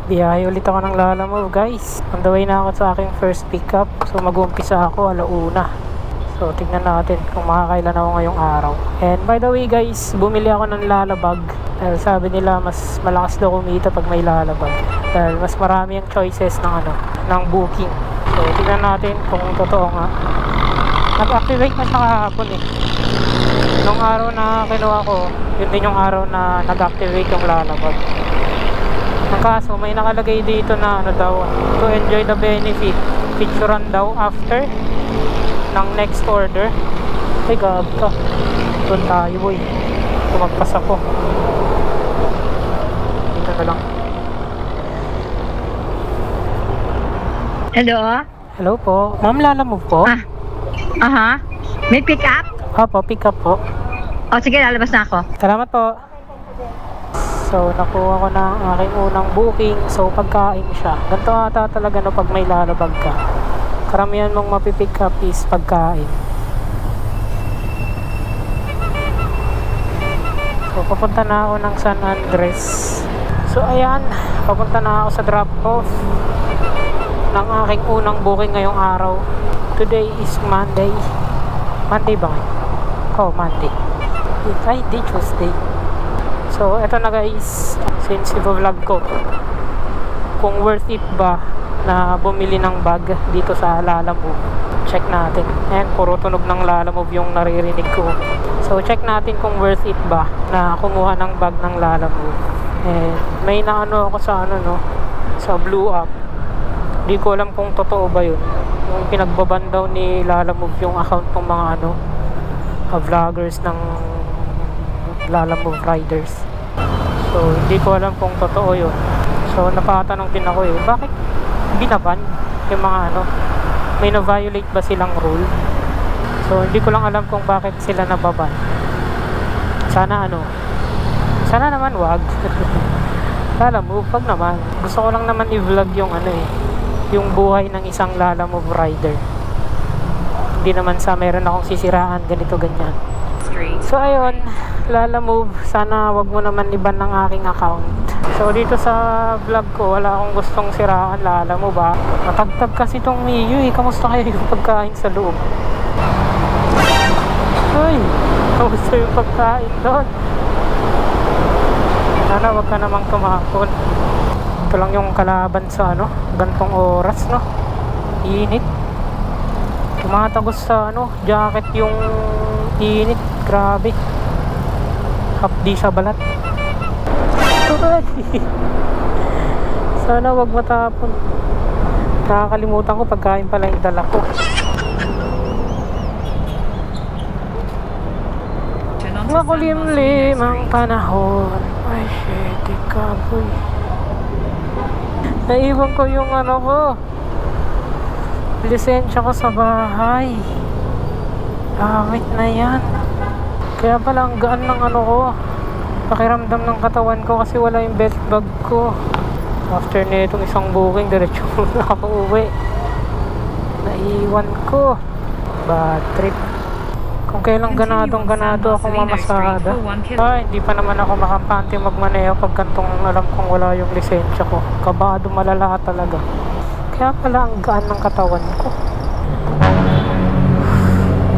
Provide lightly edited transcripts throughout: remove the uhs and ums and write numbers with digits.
Biyahe ulit ako ng Lalamove guys. On the way na ako sa aking first pickup. So mag-uumpisa ako 1:00. So tignan natin kung makakailan ako ngayong araw. And by the way guys, bumili ako ng lalabag. Dahil sabi nila mas malakas daw kumita pag may lalabag. Dahil mas marami ang choices ng booking. So tignan natin kung totoo nga. Nag-activate na siya kahapon eh. Nung araw na kinuha ko, yun din yung araw na nag-activate yung lalabag. Ang kaso may nakalagay dito na daw, to enjoy the benefit, picturean daw after ng next order. Ay gag ka, doon tayo boy, tumagpas ako dito na lang. Hello? Hello po, ma'am, Lalamove po? Aha. May pick up? Opo, pick up po. O sige, lalabas na ako. Salamat po. So nakuha ko na ang aking unang booking. So pagkain siya. Ganito ata talaga no pag may lalabag ka. Karamihan mong mapipick up is pagkain. So papunta na ako ng San Andres. So ayan, papunta na ako sa drop off ng aking unang booking ngayong araw. Today is Monday. Monday ba ngayon? Oh, Monday. Ay, di Tuesday. So, eto na guys, since i-vlog ko kung worth it ba na bumili ng bag dito sa Lalamove. Check natin. And puro tunog ng Lalamove yung naririnig ko. So, check natin kung worth it ba na kumuha ng bag ng Lalamove. And may naano ako sa sa Blue App. Di ko alam kung totoo ba yun. Yung pinagbaban daw ni Lalamove yung account ng mga vloggers ng Lalamove riders. So hindi ko alam kung totoo yun. So napatanong din ako bakit binaban yung mga may na-violate ba silang rule? So hindi ko lang alam kung bakit sila nababan. Sana sana naman wag. Lalamove, wag naman. Gusto ko lang naman i-vlog yung yung buhay ng isang Lalamove rider. Hindi naman sa meron akong sisiraan ganito ganyan. So ayun, Lalamove, sana wag mo naman iban ng aking account. So dito sa vlog ko, wala akong gustong siraan Lalamove ba. Matagtag kasi itong Miyu Kamusta kayo yung pagkain sa loob? Ay, kamusta yung pagkain doon? Sana wag ka namang tumapon. Ito lang yung kalaban sa gantong oras init. Tumatagos sa jacket yung init, grabe. Hapdi sa balat. Sana wag matapon. Nakakalimutan ko pagkain pala yung dala ko. Makulimlim ang panahon. Ay shit, ikaboy. Naiwan ko yung ko, lisensya ko sa bahay. Wait na yan. Kaya pala ang gaan ng ko, pakiramdam ng katawan ko kasi wala yung belt bag ko. After na itong isang booking, diretso na ako uwi. Naiwan ko. Bad trip. Kung kailang ganado ako mamasada. Hindi pa naman ako makampante magmaneho pag kantong alam kong wala yung lisensya ko. Kabado malala talaga. Kaya pala ang gaan ng katawan ko.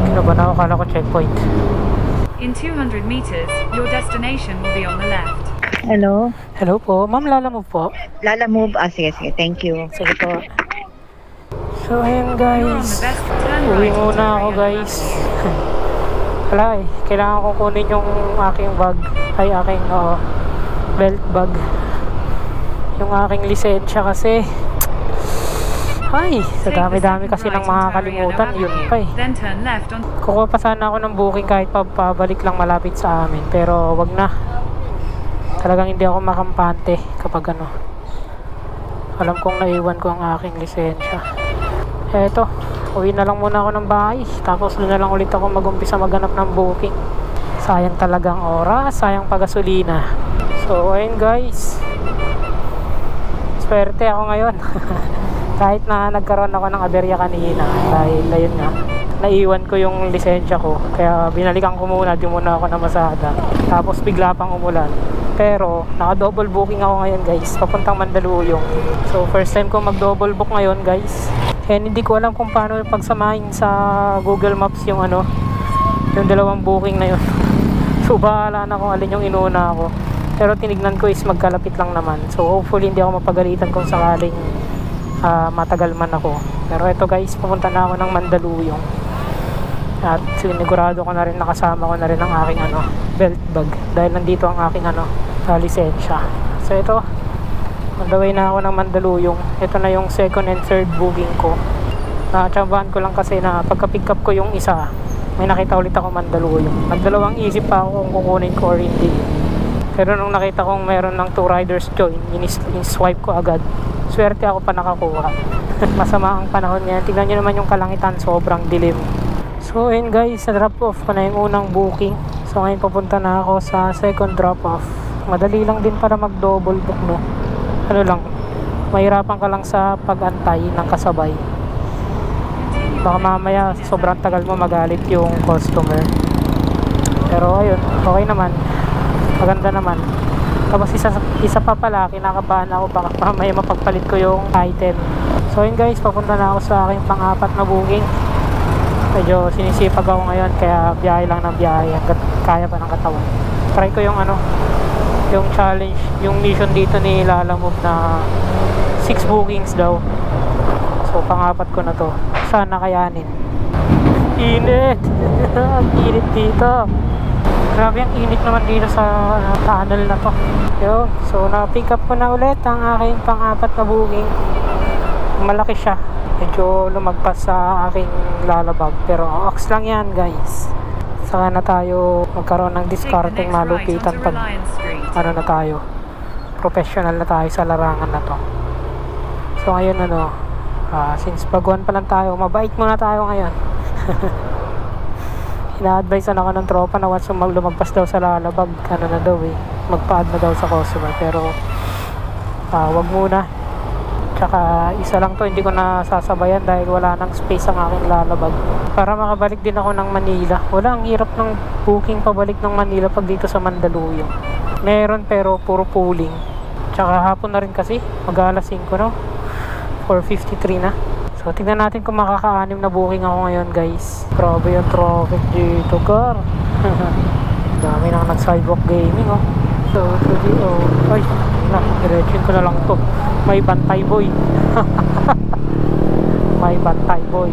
Kinabahan ako, kala ko checkpoint. In 200 meters, your destination will be on the left. Hello? Hello po, ma'am, Lalamove po. Lalamove? Sige, thank you. Sige po. So ayun guys, uwi muna ako guys. Wala kailangan ko kunin yung aking bag. Ay aking belt bag. Yung aking lisensya kasi. Ay, sa dami-dami kasi ng makakalimutan. Yun pa Kukuha pa sana ako ng booking kahit pabalik lang malapit sa amin. Pero wag na. Talagang hindi ako makampante kapag alam kong naiwan ko ang aking lisensya. Eto, uwi na lang muna ako ng bahay. Tapos doon na lang ulit ako mag-umpisa maghanap ng booking. Sayang talagang oras, sayang pagasolina. So ayun guys, swerte ako ngayon. Kahit na nagkaroon ako ng aberya kanina. Dahil ayun nga, naiwan ko yung lisensya ko. Kaya binalikan ko muna, di muna ako namasada. Tapos bigla pang umulan. Pero naka-double booking ako ngayon guys, papuntang Mandaluyong. So first time ko mag-double book ngayon guys. And hindi ko alam kung paano pagsamahin sa Google Maps yung ano, yung dalawang booking na yun. So bahala na kung alin yung inuna ako. Pero tinignan ko is magkalapit lang naman. So hopefully hindi ako mapagalitan kung sakaling matagal man ako. Pero ito guys, pupunta na ako ng Mandaluyong. At sinigurado ko na rin, nakasama ko na rin ang aking ano, belt bag. Dahil nandito ang aking ano, lisensya. So ito, on the way na ako ng Mandaluyong. Ito na yung second and third booking ko. Nakatsambahan ko lang kasi na pagka-pick up ko yung isa, may nakita ulit ako Mandaluyong. Nagdalawang isip pa ako kung kukunin ko or hindi. Pero nung nakita kong meron ng 2 riders join, in-swipe ko agad. Swerte ako pa nakakuha. Masama ang panahon niya. Tingnan nyo naman yung kalangitan, sobrang dilim. So ayun guys, na-drop off ko na yung unang booking. So ngayon papunta na ako sa second drop off. Madali lang din para mag-double book, no? Ano lang, mahirapan ka lang sa pag-antay ng kasabay. Baka mamaya sobrang tagal mo magalit yung customer. Pero ayun, okay naman. Maganda naman. Tapos isa pa pala, kinakabahan ako baka mamaya mapagpalit ko yung item. So yun guys, papunta na ako sa aking pang-apat na booking. Medyo sinisipag ako ngayon, kaya biyahe lang ng biyahe hanggat kaya pa ng katawan. Try ko yung ano, yung challenge, yung mission dito ni Lalamove na 6 bookings daw. So pang-apat ko na to. Sana kayanin. Init! Ang init dito. Grabe ang init naman dito sa tunnel na to. Yo, so na-pick up ko na ulit ang aking pang-apat na booking. Malaki siya. Medyo lumagpas sa aking lalabag. Pero ox lang yan guys. Saka na tayo magkaroon ng discarding malupitan pag ano na tayo. Professional na tayo sa larangan na to. So ngayon ano, since baguhan pa lang tayo, mabait muna tayo ngayon. Ina-advise na ako ng tropa na once lumagpas daw sa lalabag, ano na daw magpa-add na daw sa customer. Pero wag muna. Tsaka isa lang to, hindi ko na sasabayan dahil wala nang space ang aking lalabag. Para makabalik din ako ng Manila. Wala, ang hirap ng booking pabalik ng Manila pag dito sa Mandaluyong. Meron pero puro pooling. Tsaka hapon na rin kasi, mag-alas 5 no? 4:53 na. So tingnan natin kung makaka-6 na booking ako ngayon guys. Grabe yung traffic dito, car. Dami nang nag-sidewalk gaming oh. So ay, diretsin ko na lang to. May bantay boy. May bantay boy.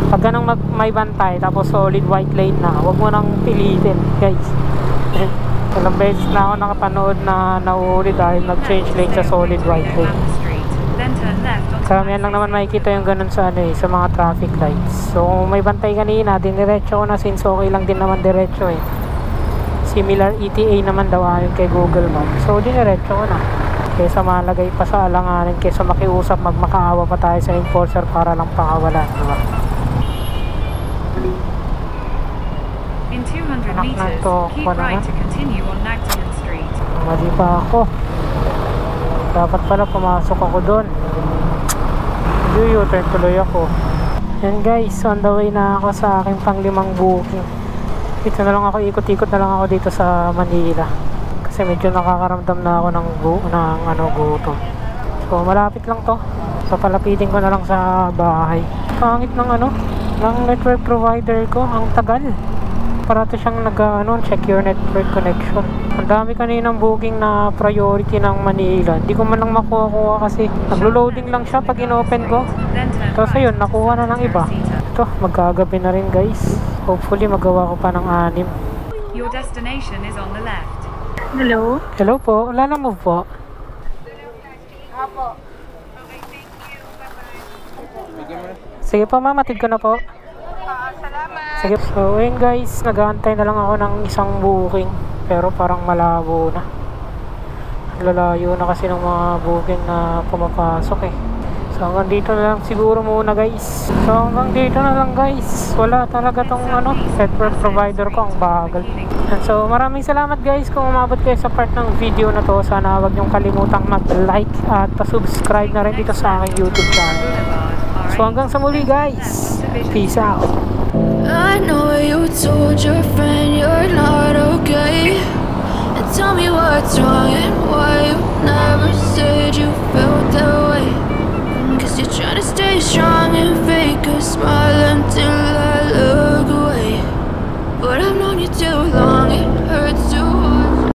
Pag ganang may bantay tapos solid white lane na, huwag mo nang pilitin guys. Ilang beses na ako nakapanood na nauuli dahil nag-change lane sa solid white lane. Karamihan lang naman makikita yung ganun sa sa mga traffic lights. So may bantay kanina, diniretso ko na since okay lang din naman diretso Similar ETA naman daw ayon kay Google Maps. So diniretso ko na. Kesa malagay pa sa alanganin, kesa makiusap, magmakaawa pa tayo sa enforcer para lang pakawalan, diba? In 200 meters, keep right to continue on Nagtagan Street. Mali pa ako. Dapat pala pumasok ako doon. U-turn tuloy ako. Yan guys, on the way na ako sa aking pang-5 booking. Dito na lang ako, ikot-ikot na lang ako dito sa Manila. Kasi medyo nakakaramdam na ako ng gutom. So malapit lang to. Papalapitin ko na lang sa bahay. Pangit ng ng network provider ko, ang tagal. Parato siyang check your network connection. Ang dami kaninang booking na priority ng Manila. Hindi ko man lang makuha kasi naglo-loading lang siya pag in-open ko. Tapos ayun, nakuha na ng iba. Ito, magkagabi na rin guys. Hopefully magawa ko pa ng 6. Your destination is on the left. Hello? Hello po, Lalamove po. Apo. Sige po ma'am, matid ko na po. Salamat. Sige. So ayun guys, nag-aantay na lang ako ng isang booking. Pero parang malabo na. Lalayo na kasi ng mga booking na pumapasok So hanggang dito na lang siguro muna guys. So hanggang dito na lang guys. Wala talaga tong network provider ko, ang bagal. And so maraming salamat guys kung umabot kayo sa part ng video na to. Sana huwag niyong kalimutang mag-like at pa-subscribe na rin dito sa aking YouTube channel. So hanggang sa muli guys. Peace out. I know you told your friend you're not okay. tell me what's wrong and why you never said you felt that way. Cause you're trying to stay strong and fake a smile until I look away. But I've known you too long.